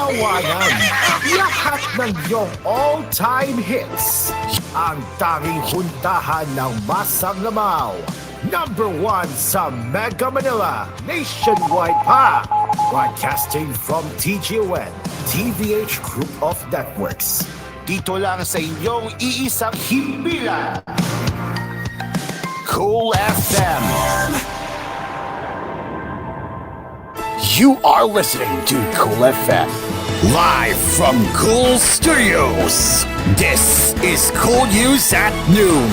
tawanan, lahat ng iyong all-time hits. Ang tanging huntahan ng Masang Lamaw. Number 1 sa Mega Manila, nationwide pa. Broadcasting from TGON, TVH Group of Networks. Dito lang sa inyong iisang himpilan. Cool FM. You are listening to Cool FM. Live from Cool Studios. This is Cool News at Noon.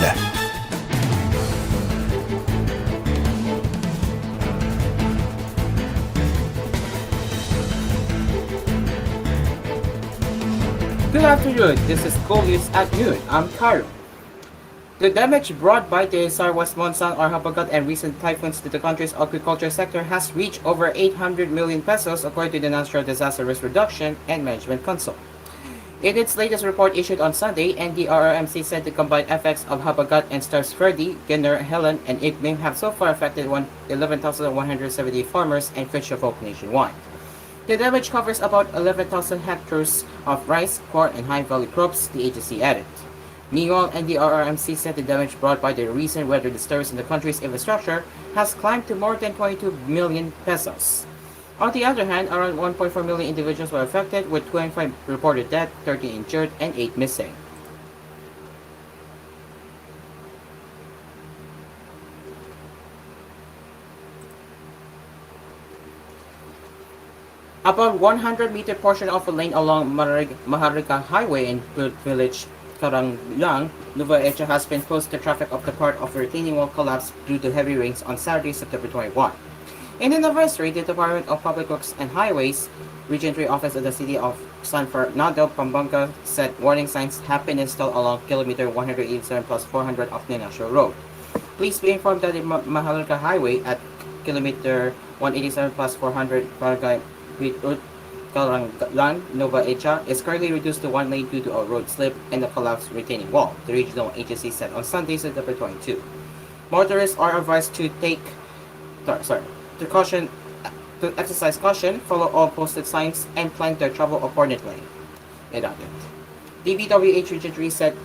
Good afternoon, this is koolNews at noon. I'm Karo. The damage brought by the Sarwas monsoon or Habagat and recent typhoons to the country's agriculture sector has reached over 800 million pesos according to the National Disaster Risk Reduction and Management Council. In its latest report issued on Sunday, NDRRMC said the combined effects of Habagat and Stars Freddy, Gunner, Helen, and Igmim have so far affected 11,170 farmers and fisher folk nationwide. The damage covers about 11,000 hectares of rice, corn, and high valley crops, the agency added. Meanwhile, NDRRMC said the damage brought by the recent weather disturbance in the country's infrastructure has climbed to more than 22 million pesos. On the other hand, around 1.4 million individuals were affected, with 25 reported dead, 30 injured, and 8 missing. About 100-meter portion of a lane along Maharlika Highway in village Karanglang, Nueva Ecija has been closed to traffic of the part of the retaining wall collapse due to heavy rains on Saturday, September 21. In an advisory, the Department of Public Works and Highways, Region 3 Office of the City of San Fernando, Pampanga, said warning signs have been installed along kilometer 187 plus 400 of the National Road. Please be informed that the Maharlika Highway at kilometer 187 plus 400 Karanglang, Nueva Ecija is currently reduced to one lane due to a road slip and a collapsed retaining wall, the regional agency said on Sunday, September 22. Motorists are advised to exercise caution, follow all posted signs, and plan their travel accordingly. It added. DPWH Region 3 said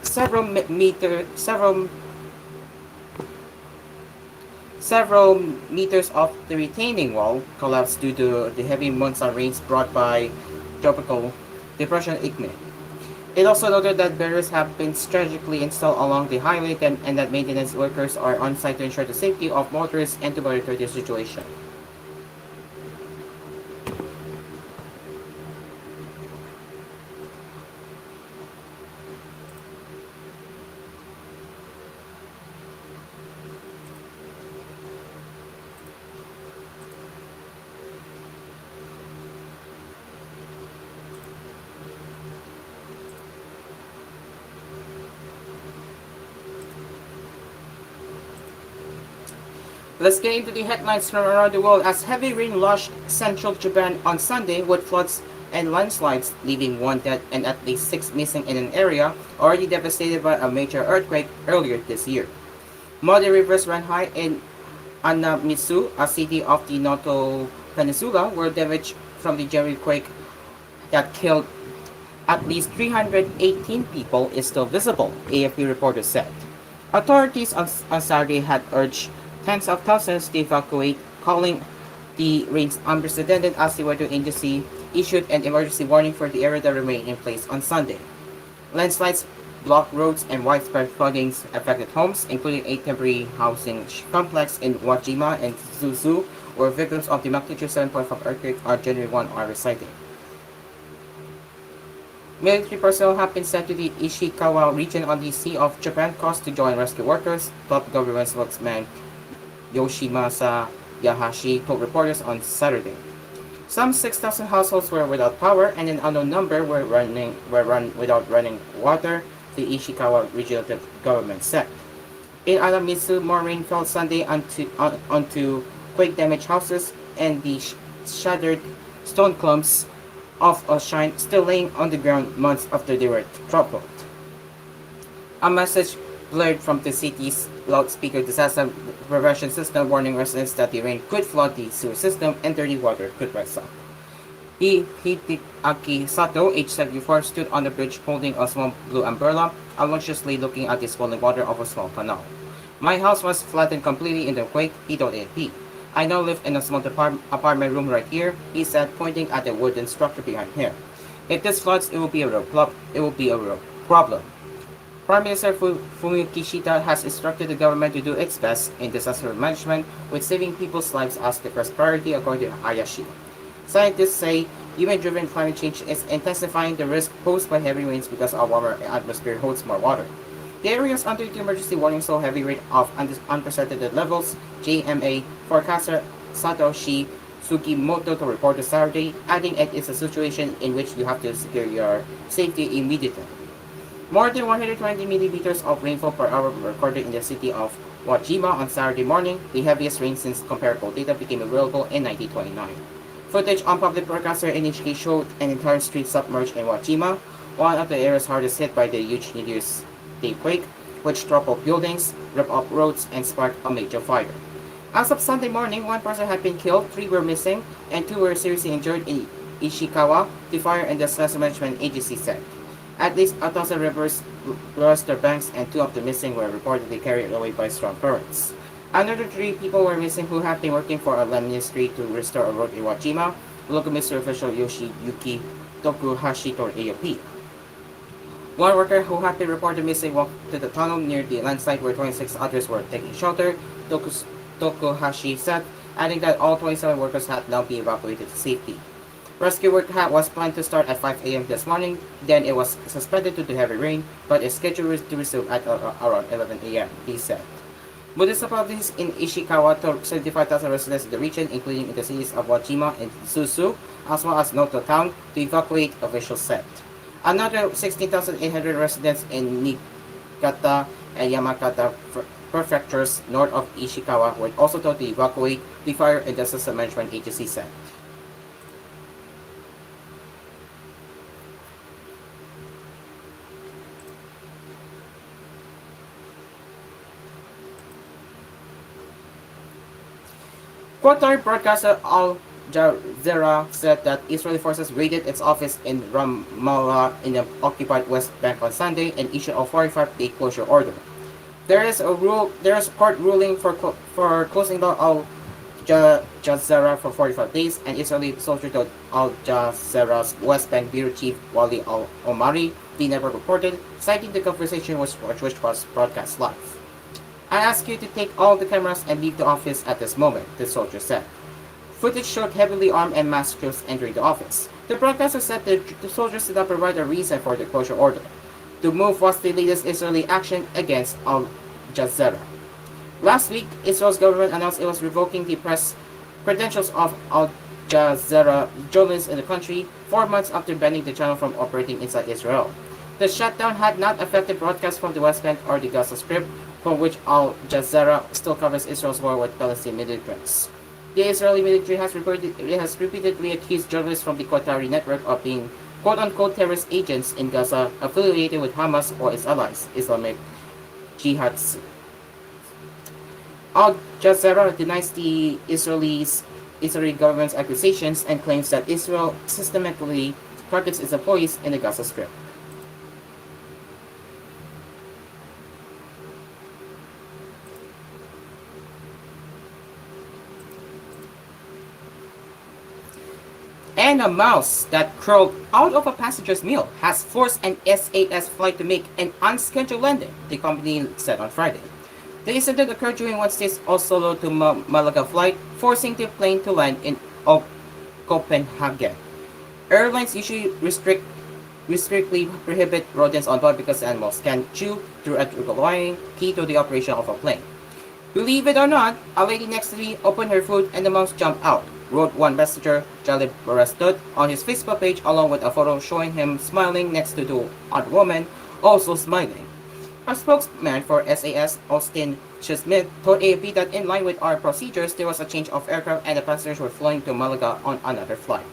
several meters of the retaining wall collapsed due to the heavy monsoon rains brought by tropical depression Igme. It also noted that barriers have been strategically installed along the highway and that maintenance workers are on site to ensure the safety of motorists and to monitor the situation. Let's get into the headlines from around the world as heavy rain lashed central Japan on Sunday with floods and landslides, leaving 1 dead and at least 6 missing in an area already devastated by a major earthquake earlier this year. Muddy rivers ran high in Anamitsu, a city of the Noto Peninsula, where damage from the January quake that killed at least 318 people is still visible, AFP reporters said. Authorities on Saturday had urged tens of thousands to evacuate, calling the rains unprecedented as the weather agency issued an emergency warning for the area that remained in place on Sunday. Landslides, blocked roads, and widespread floodings affected homes, including a temporary housing complex in Wajima and Suzu, where victims of the magnitude 7.5 earthquake on January 1 are residing. Military personnel have been sent to the Ishikawa region on the Sea of Japan coast to join rescue workers, top government spokesman Yoshimasa Yahashi told reporters on Saturday. Some 6,000 households were without power and an unknown number were run without running water, the Ishikawa regional government said. In Anamitsu, more rain fell Sunday onto quake-damaged houses and the shattered stone clumps of a shrine still laying on the ground months after they were toppled. A message blared from the city's loudspeaker disaster prevention system warning residents that the rain could flood the sewer system and dirty water could rise up. Hideaki Sato, age 74, stood on the bridge holding a small blue umbrella, unconsciously looking at the swollen water of a small canal. My house was flattened completely in the quake, he told AP. I now live in a small apartment room right here, he said, pointing at the wooden structure behind him. If this floods, it will be a real problem. Prime Minister Fumio Kishida has instructed the government to do its best in disaster management, with saving people's lives as the first priority, according to Hayashi. Scientists say human-driven climate change is intensifying the risk posed by heavy rains because our warmer atmosphere holds more water. The areas under the emergency warning saw heavy rain of unprecedented levels, JMA forecaster Satoshi Sugimoto to report on Saturday, adding it is a situation in which you have to secure your safety immediately. More than 120 millimeters of rainfall per hour were recorded in the city of Wajima on Saturday morning, the heaviest rain since comparable data became available in 1929. Footage on public broadcaster NHK showed an entire street submerged in Wajima, one of the areas hardest hit by the huge New Year's Day quake, which toppled buildings, ripped up roads, and sparked a major fire. As of Sunday morning, one person had been killed, three were missing, and two were seriously injured in Ishikawa, the Fire and Disaster Management Agency said. At least 1,000 rivers lost their banks, and two of the missing were reportedly carried away by strong currents. Another three people were missing who have been working for a land ministry to restore a road in Wajima, local ministry official Yoshiyuki Tokuhashi told AOP. One worker who had been reported missing walked to the tunnel near the landslide where 26 others were taking shelter, Tokuhashi said, adding that all 27 workers had now been evacuated to safety. Rescue work was planned to start at 5 a.m. this morning, then it was suspended due to heavy rain, but is scheduled to resume at around 11 a.m., he said. Municipalities in Ishikawa told 75,000 residents in the region, including in the cities of Wajima and Suzu, as well as Noto Town, to evacuate, officials said. Another 16,800 residents in Niigata and Yamagata prefectures north of Ishikawa were also told to evacuate, the Fire and Disaster Management Agency said. Qatar broadcaster Al Jazeera said that Israeli forces raided its office in Ramallah in the occupied West Bank on Sunday and issued a 45-day closure order. There is a court ruling for closing down Al Jazeera for 45 days, and Israeli soldiers told Al Jazeera's West Bank bureau chief Wali Al Omari, the network reported, citing the conversation which was broadcast live. I ask you to take all the cameras and leave the office at this moment, the soldier said. Footage showed heavily armed and masked troops entering the office. The broadcaster said the soldiers did not provide a reason for the closure order. The move was the latest Israeli action against Al Jazeera. Last week, Israel's government announced it was revoking the press credentials of Al Jazeera journalists in the country 4 months after banning the channel from operating inside Israel. The shutdown had not affected broadcasts from the West Bank or the Gaza Strip, from which Al Jazeera still covers Israel's war with Palestinian militants. The Israeli military has repeatedly accused journalists from the Qatari network of being quote-unquote terrorist agents in Gaza affiliated with Hamas or its allies, Islamic Jihad. Al Jazeera denies the Israeli government's accusations and claims that Israel systematically targets its employees in the Gaza Strip. And a mouse that crawled out of a passenger's meal has forced an SAS flight to make an unscheduled landing, the company said on Friday. The incident occurred during Wednesday's Oslo to Malaga flight, forcing the plane to land in Copenhagen. Airlines usually strictly prohibit rodents on board because animals can chew through a wiring key to the operation of a plane. Believe it or not, a lady next to me opened her food and the mouse jumped out, wrote one messenger, Jalib Barestud, on his Facebook page along with a photo showing him smiling next to the other woman, also smiling. A spokesman for SAS, Austin Smith, told AFP that in line with our procedures, there was a change of aircraft and the passengers were flying to Malaga on another flight.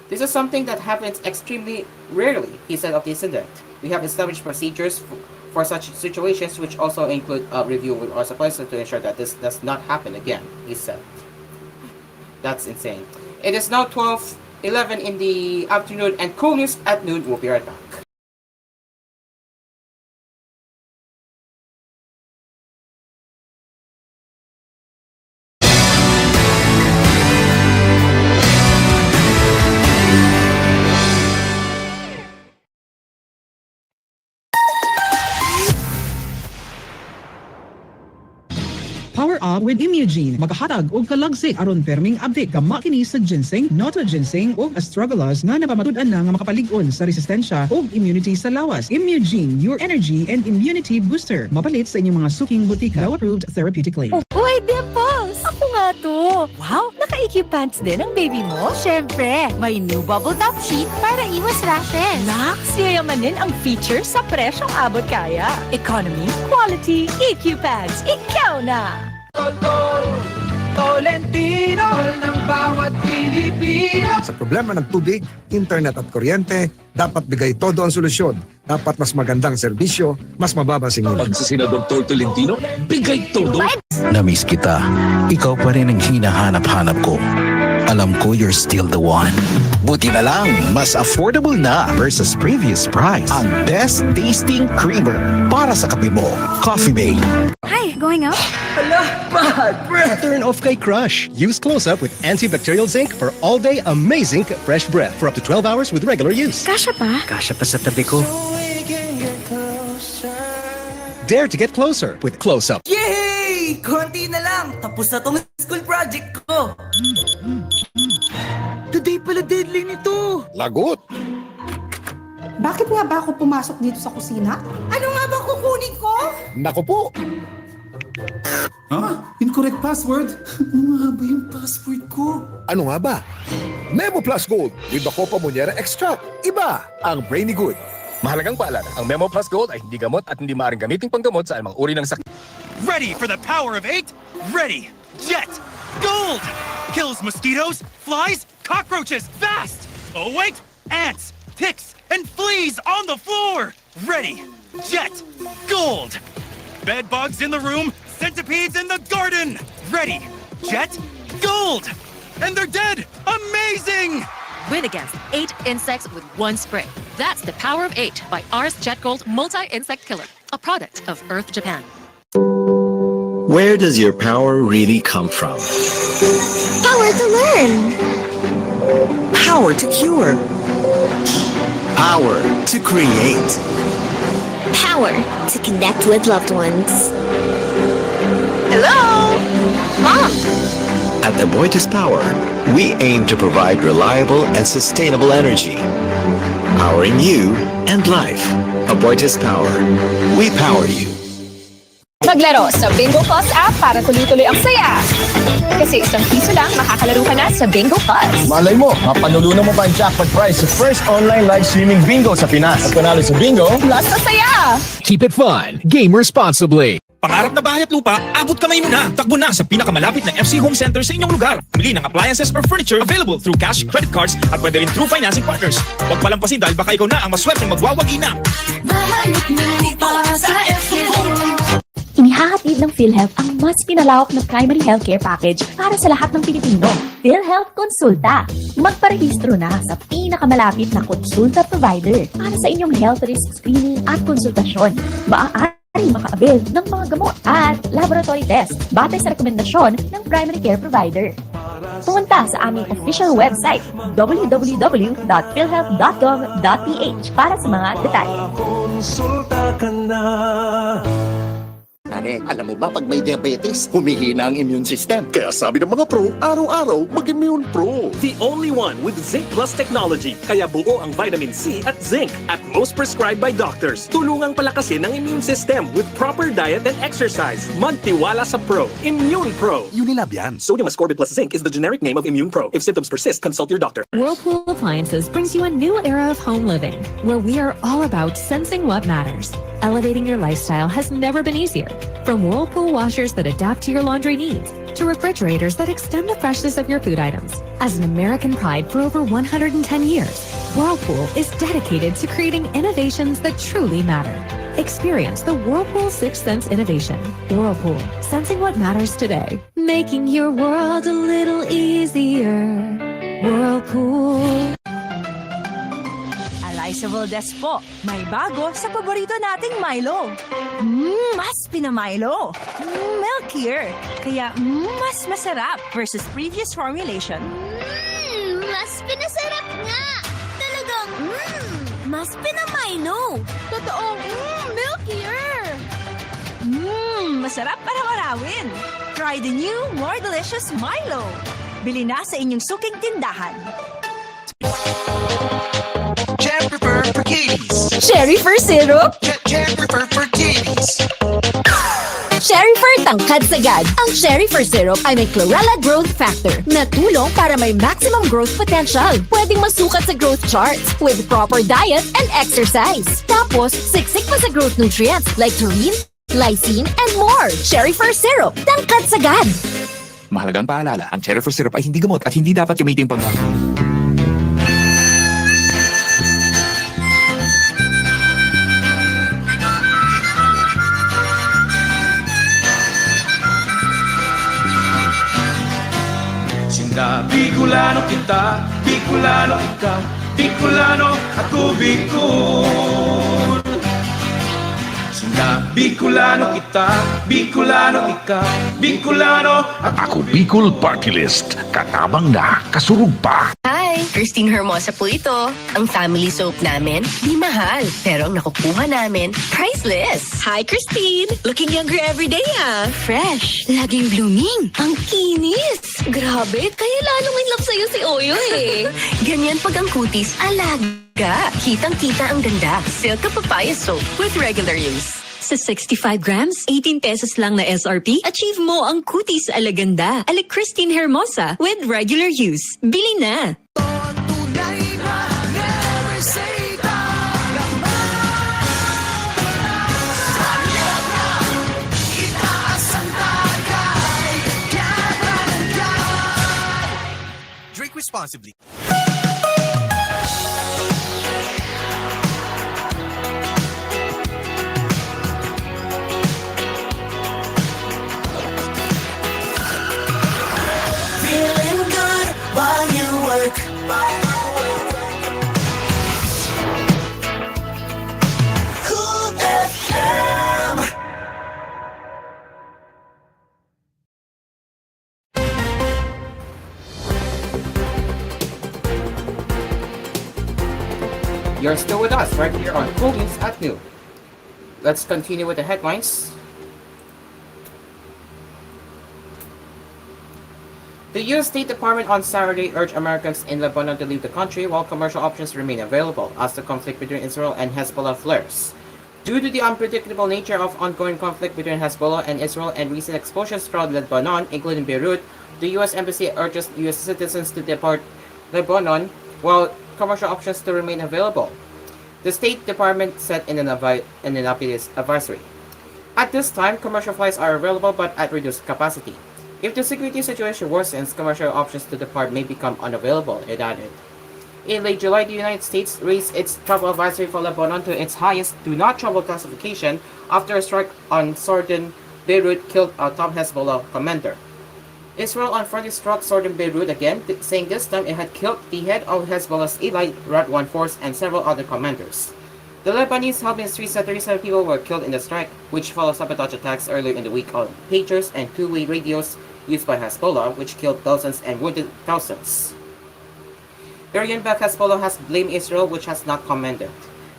This is something that happens extremely rarely, he said of the incident. We have established procedures for such situations, which also include a review with our suppliers to ensure that this does not happen again, he said. That's insane. It is now 12 11 in the afternoon, and koolNews at noon. We'll be right back. Power up with Imugene. Magahatag og kalagsik aron perming update ka makini sa ginseng, ginseng ug astragalus nga napamatud-an na nga makapalig-on sa resistensya ug immunity sa lawas. Imugene, your energy and immunity booster. Mapalit sa inyong mga suking butika. Now approved therapeutically. Uy, Dimples! Ako nga to! Wow, naka-EQ pants din ang baby mo? Siyempre, may new bubble top sheet para iwas rashes. Naks, yayamanin ang features sa presyong abot kaya. Economy, quality, EQ pants. Ikaw na! Tolentino ng bawat Pilipino. Sa problema ng tubig, internet at kuryente, dapat bigay todo ang solusyon. Dapat mas magandang serbisyo, mas mababa singil. Pag si Senador Tolentino, bigay todo. Namiss kita. Ikaw pa rin ang hinahanap-hanap ko. Alam ko you're still the one. Buti na lang, mas affordable na versus previous price. Ang best tasting creamer para sa kape mo. Coffee Mate. Hi, going out? Turn off kay Crush. Use Close-Up with antibacterial zinc for all-day amazing fresh breath for up to 12 hours with regular use. Kasha pa? Kasha pa sa tabi ko. Dare to get closer with Close-Up. Yay! Konti na lang! Tapos na tong school project ko! Today pala deadline nito! Lagot! Bakit nga ba ako pumasok dito sa kusina? Ano nga ba kukunin ko? Naku po! Incorrect password? Ano nga ba yung password ko? Ano nga ba? Memo Plus Gold with the Copa Monnieri Extract. Iba ang Brainy Good. Mahalagang paalala, ang Memo Plus Gold ay hindi gamot at hindi maaaring gamiting panggamot sa anumang uri ng sakit. Ready for the power of 8? Ready! Jet! Gold! Kills mosquitoes, flies, cockroaches, fast! Oh wait! Ants, ticks, and fleas on the floor! Ready! Jet! Gold! Bed bugs in the room, centipedes in the garden! Ready! Jet! Gold! And they're dead! Amazing! Win against 8 insects with one spray. That's the power of 8 by Ars Jet Gold Multi-Insect Killer, a product of Earth Japan. Where does your power really come from? Power to learn! Power to cure! Power to create. Power to connect with loved ones. Hello? Mom! At Aboitiz Power, we aim to provide reliable and sustainable energy. Powering you and life. Aboitiz Power. We power you. Maglaro sa Bingo Plus app para tuloy-tuloy ang saya. Kasi isang piso lang makakalaro ka na sa Bingo Plus. Malay mo, mapanulunan mo pa ang jackpot prize sa first online live streaming bingo sa Pinas. At panalo sa bingo, Plus sa saya! Keep it fun. Game responsibly. Pangarap na bahay at lupa, abot kamay mo na. Takbo na sa pinakamalapit na FC Home Center sa inyong lugar. Bili ng appliances or furniture available through cash, credit cards, at pwede rin through financing partners. Huwag palampasin dahil baka ikaw na ang maswerteng magwawagi na. Inihahatid ng PhilHealth ang mas pinalawak na primary healthcare package para sa lahat ng Pilipino. PhilHealth Konsulta. Magparehistro na sa pinakamalapit na konsulta provider para sa inyong health risk screening at konsultasyon. Maaari makaabil ng mga gamot at laboratory test batay sa rekomendasyon ng primary care provider. Pumunta sa aming official website www.philhealth.gov.ph para sa mga detalye. Konsulta ka na! Nane, alam mo ba pag may diabetes, humihina ang immune system. Kaya sabi ng mga pro, araw-araw mag-Immune Pro. The only one with Zinc Plus technology. Kaya buo ang vitamin C at zinc at most prescribed by doctors. Tulungang palakasin ang immune system with proper diet and exercise. Magtiwala sa Pro. Immune Pro. Unilab yan. Sodium ascorbate plus zinc is the generic name of Immune Pro. If symptoms persist, consult your doctor. Whirlpool Appliances brings you a new era of home living, where we are all about sensing what matters. Elevating your lifestyle has never been easier. From Whirlpool washers that adapt to your laundry needs, to refrigerators that extend the freshness of your food items. As an American pride for over 110 years, Whirlpool is dedicated to creating innovations that truly matter. Experience the Whirlpool Sixth Sense innovation. Whirlpool, sensing what matters today. Making your world a little easier. Whirlpool. Eliza Valdez po, may bago sa paborito nating Milo. Mas pinamilo. Milkier. Kaya mas masarap versus previous formulation. Mas pinasarap nga! Talagang, mas pinamino! Totoong, milkier! Masarap para marawin. Try the new, more delicious Milo. Bili na sa inyong suking tindahan. Jam for kitties. Cherry Fur Syrup? Jam for kitties. Cherry Fur Tangkad Sagad. Ang Cherry Fur Syrup ay may chlorella growth factor na tulong para may maximum growth potential. Pwedeng masukat sa growth charts with proper diet and exercise. Tapos, siksik pa sa growth nutrients like taurine, lysine, and more. Cherry Fur Syrup. Tangkad Sagad. Mahalagang paalala, ang cherry fruit syrup ay hindi gamot at hindi dapat gamitin panggamot. Bicolano kita, Bicolano ikaw, Bicolano ako Bicol. Bicolano kita, Bicolano ikaw, Bicolano Ako Bicol Party List. Katabang na, kasurug pa. Hi! Christine Hermosa po ito. Ang family soap namin, di mahal. Pero ang nakukuha namin, priceless. Hi, Christine! Looking younger every day, ha? Fresh. Laging blooming. Ang kinis. Grabe, kaya lalong in love sa'yo si Oyo, eh. Ganyan pag ang kutis, alaga. Kitang-kita ang ganda. Silka Papaya Soap with regular use. Sa 65 grams, 18 pesos lang na SRP, achieve mo ang kutis alaganda. Ala Christine Hermosa with regular use. Bili na! Drink responsibly. Feeling good while you work. Cool FM. You're still with us right here on koolNews at noon. Let's continue with the headlines. The U.S. State Department on Saturday urged Americans in Lebanon to leave the country while commercial options remain available as the conflict between Israel and Hezbollah flares. Due to the unpredictable nature of ongoing conflict between Hezbollah and Israel and recent exposures throughout Lebanon, including Beirut, the U.S. Embassy urges U.S. citizens to depart Lebanon while commercial options to remain available. The State Department said in an advisory. At this time, commercial flights are available but at reduced capacity. If the security situation worsens, commercial options to depart may become unavailable, it added. In late July, the United States raised its travel advisory for Lebanon to its highest do not travel classification after a strike on southern Beirut killed a top Hezbollah commander. Israel on Friday struck southern Beirut again, saying this time it had killed the head of Hezbollah's elite Radwan force and several other commanders. The Lebanese health ministry said 37 people were killed in the strike, which followed sabotage attacks earlier in the week on pagers and two-way radios used by Hezbollah, which killed dozens and wounded thousands. Syrian-backed Hezbollah has blamed Israel, which has not commented.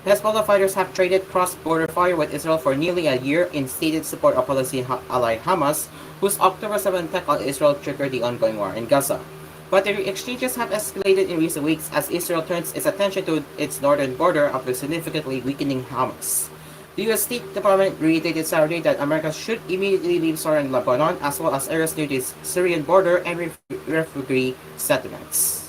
Hezbollah fighters have traded cross-border fire with Israel for nearly a year in stated support of Palestinian ally Hamas, whose October 7 attack on Israel triggered the ongoing war in Gaza. But the exchanges have escalated in recent weeks as Israel turns its attention to its northern border after significantly weakening Hamas. The U.S. State Department reiterated Saturday that Americans should immediately leave southern Lebanon as well as areas near the Syrian border and refugee settlements.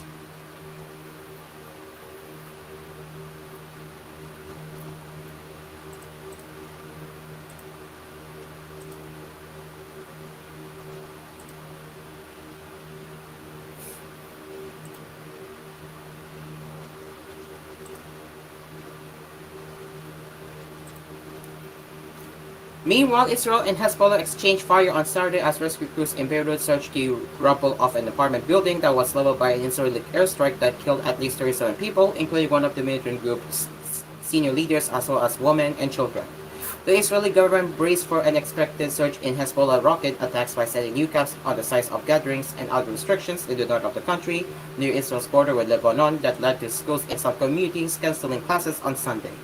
Meanwhile, Israel and Hezbollah exchanged fire on Saturday as rescue crews in Beirut searched the rubble of an apartment building that was leveled by an Israeli airstrike that killed at least 37 people, including one of the militant group's senior leaders as well as women and children. The Israeli government braced for an expected surge in Hezbollah rocket attacks by setting new caps on the size of gatherings and other restrictions in the north of the country, near Israel's border with Lebanon, that led to schools in some communities canceling classes on Sunday.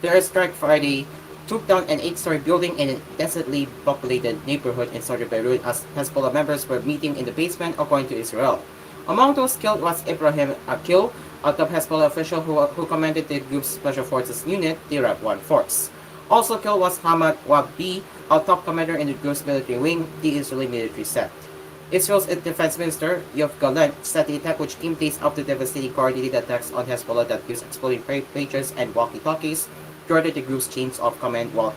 The airstrike Friday took down an 8-story building in a densely populated neighborhood in southern Beirut as Hezbollah members were meeting in the basement, according to Israel. Among those killed was Ibrahim Akil, a top Hezbollah official who commanded the group's special forces unit, the Iraq 1 Force. Also killed was Hamad Wahbi, a top commander in the group's military wing, the Israeli military said. Israel's defense minister, Yoav Gallant, said the attack, which came days after devastating coordinated attacks on Hezbollah that used exploding pagers and walkie-talkies, thwarted the group's chains of command while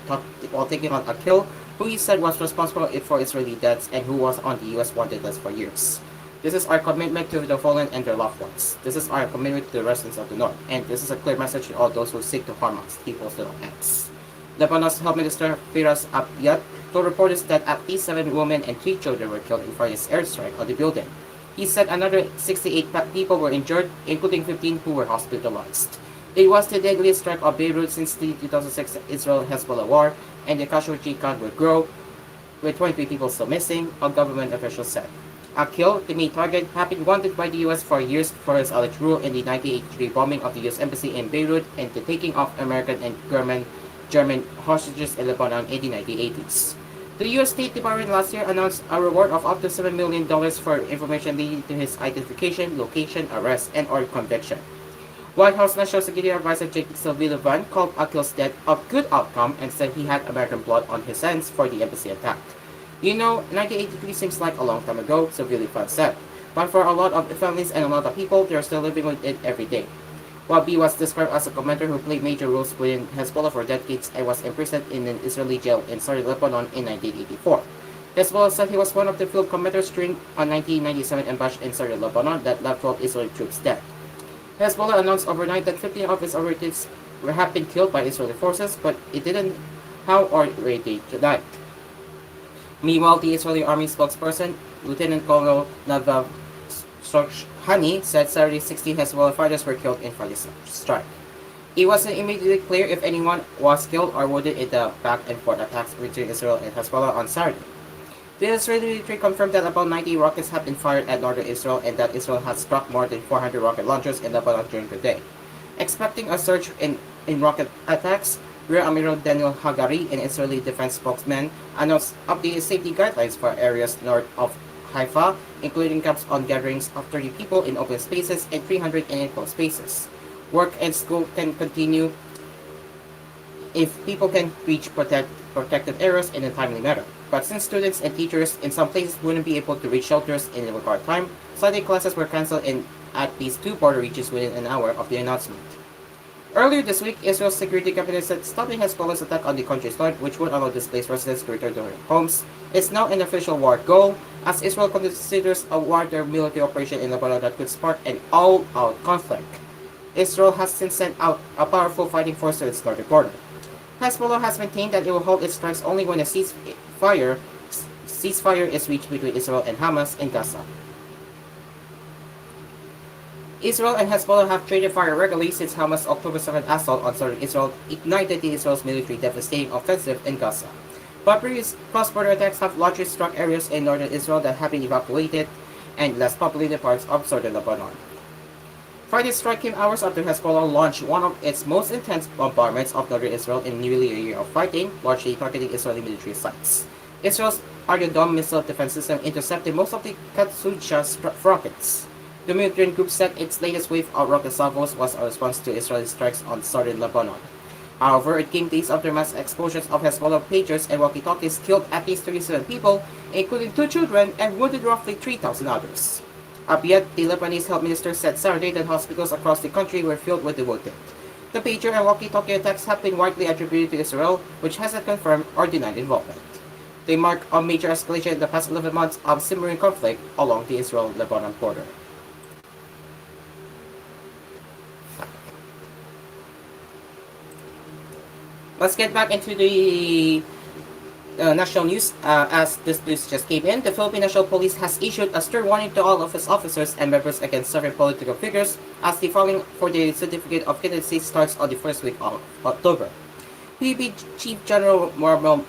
taking on Akil, who he said was responsible for Israeli deaths and who was on the U.S. wanted list for years. This is our commitment to the fallen and their loved ones. This is our commitment to the residents of the North, and this is a clear message to all those who seek to harm us, he posted on X. Lebanon's Health Minister Firas Abiad told reporters that at least 7 women and 3 children were killed in Friday's airstrike on the building. He said another 68 people were injured, including 15 who were hospitalized. It was the deadliest strike of Beirut since the 2006 Israel-Hezbollah war, and the casualty count will grow, with 23 people still missing, a government official said. Akil, the main target, had been wanted by the U.S. for years for his alleged role in the 1983 bombing of the U.S. Embassy in Beirut and the taking of American and German hostages in Lebanon in the 1980s. The U.S. State Department last year announced a reward of up to $7 million for information leading to his identification, location, arrest, and/or conviction. White House National Security Advisor Jake Sullivan called Akil's death a good outcome and said he had American blood on his hands for the embassy attack. You know, 1983 seems like a long time ago, Sullivan said, but for a lot of families and a lot of people, they're still living with it every day. Wahbi was described as a commander who played major roles within Hezbollah for decades and was imprisoned in an Israeli jail in southern Lebanon in 1984. Hezbollah said he was one of the field commanders during a 1997 ambush in southern Lebanon that left 12 Israeli troops dead. Hezbollah announced overnight that 15 of its operatives have been killed by Israeli forces, but it didn't how or where they died. Meanwhile, the Israeli army spokesperson, Lieutenant Colonel Nadav Shorshani, said Saturday 60 Hezbollah fighters were killed in Friday's strike. It wasn't immediately clear if anyone was killed or wounded in the back-and-forth attacks between Israel and Hezbollah on Saturday. The Israeli military confirmed that about 90 rockets have been fired at northern Israel and that Israel has struck more than 400 rocket launchers in Lebanon during the day. Expecting a surge in rocket attacks, Rear Admiral Daniel Hagari, an Israeli defense spokesman, announced updated safety guidelines for areas north of Haifa, including caps on gatherings of 30 people in open spaces and 300 in enclosed spaces. Work and school can continue if people can reach protected areas in a timely manner. But since students and teachers in some places wouldn't be able to reach shelters in the required time, Sunday classes were cancelled in at least 2 border regions within an hour of the announcement. Earlier this week, Israel's security cabinet said stopping Hezbollah's attack on the country's north, which would allow displaced residents to return to their homes, is now an official war goal, as Israel considers a wider military operation in Lebanon that could spark an all-out conflict. Israel has since sent out a powerful fighting force to its northern border. Hezbollah has maintained that it will hold its strikes only when a ceasefire is reached between Israel and Hamas in Gaza. Israel and Hezbollah have traded fire regularly since Hamas' October 7th assault on southern Israel ignited Israel's military devastating offensive in Gaza. But previous cross-border attacks have largely struck areas in northern Israel that have been evacuated and less populated parts of southern Lebanon. Friday's strike came hours after Hezbollah launched one of its most intense bombardments of northern Israel in nearly a year of fighting, largely targeting Israeli military sites. Israel's Iron Dome missile defense system intercepted most of the Katyusha rockets. The militant group said its latest wave of rocket salvos was a response to Israeli strikes on southern Lebanon. However, it came days after mass explosions of Hezbollah pagers and walkie-talkies killed at least 37 people, including 2 children, and wounded roughly 3,000 others. Abiad, the Lebanese health minister, said Saturday that hospitals across the country were filled with the wounded. The pager and walkie-talkie attacks have been widely attributed to Israel, which hasn't confirmed or denied involvement. They mark a major escalation in the past 11 months of simmering conflict along the Israel-Lebanon border. Let's get back into the national news, as this news just came in, the Philippine National Police has issued a stern warning to all of its officers and members against serving political figures as the filing for the certificate of candidacy starts on the first week of October. PNP Chief General Romel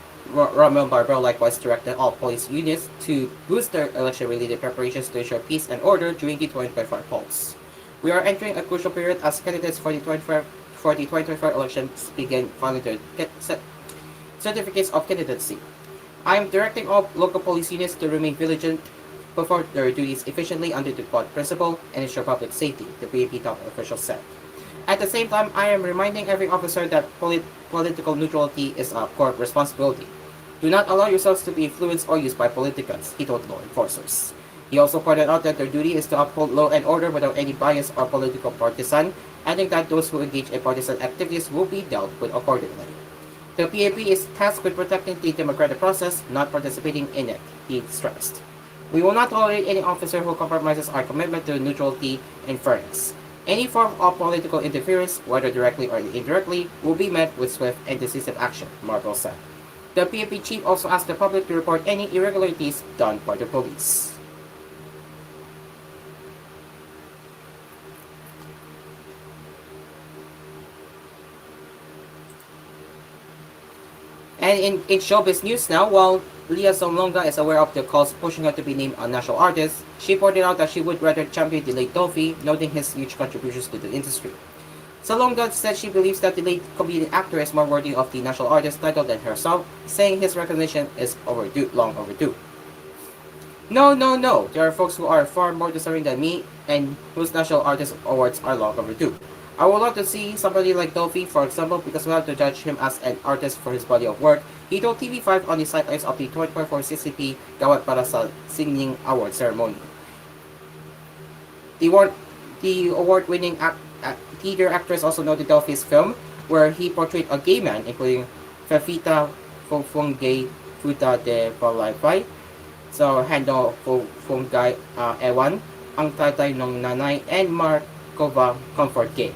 Barbero likewise directed all police units to boost their election-related preparations to ensure peace and order during the 2025 polls. We are entering a crucial period as candidates for the 2025 elections begin filing their certificates of candidacy. I am directing all local police units to remain vigilant, perform their duties efficiently under the quad principle, and ensure public safety, the PNP top official said. At the same time, I am reminding every officer that political neutrality is a core responsibility. Do not allow yourselves to be influenced or used by politicans, he told law enforcers. He also pointed out that their duty is to uphold law and order without any bias or political partisan, adding that those who engage in partisan activities will be dealt with accordingly. The PNP is tasked with protecting the democratic process, not participating in it, he stressed. We will not tolerate any officer who compromises our commitment to neutrality and fairness. Any form of political interference, whether directly or indirectly, will be met with swift and decisive action, Marvel said. The PNP chief also asked the public to report any irregularities done by the police. And in showbiz news now, while Leah Sonlonga is aware of the calls pushing her to be named a national artist, she pointed out that she would rather champion the late Dolphy, noting his huge contributions to the industry. Sonlonga said she believes that the late comedian actor is more worthy of the national artist title than herself, saying his recognition is long overdue. No, there are folks who are far more deserving than me and whose national artist awards are long overdue. I would love to see somebody like Dolphy, for example, because we have to judge him as an artist for his body of work. He told TV5 on the sidelines of the 2024 CCP Gawad para sa Singing Award ceremony. The award-winning theater actress also noted Dolphy's film, where he portrayed a gay man, including Fefita Fongay Futa de Palaypay, so Hando Fongay Ewan, Ang Tatay ng Nanay, and Markova Comfort Gay.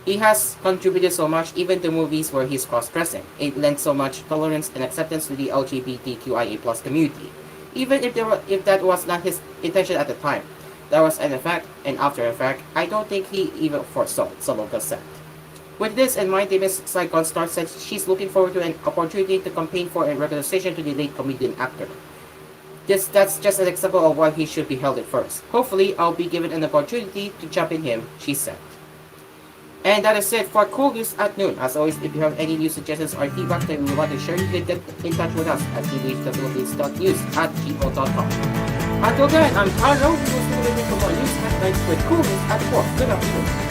He has contributed so much even to movies where he's cross-dressing. It lends so much tolerance and acceptance to the LGBTQIA+ community. Even if that was not his intention at the time, that was an effect, and after effect, I don't think he even foresaw, Sonlonga said. With this in mind, the Miss Saigon star said she's looking forward to an opportunity to campaign for a recognition to the late comedian actor. That's just an example of why he should be held at first. Hopefully, I'll be given an opportunity to champion him, she said. And that is it for koolNews at noon. As always, if you have any news suggestions or feedback that you want to share, you can get in touch with us at tvhphilippines.news@gmail.com. Until then, I'm Taro, who will be waiting for more news headlines with koolNews at 4. Good afternoon.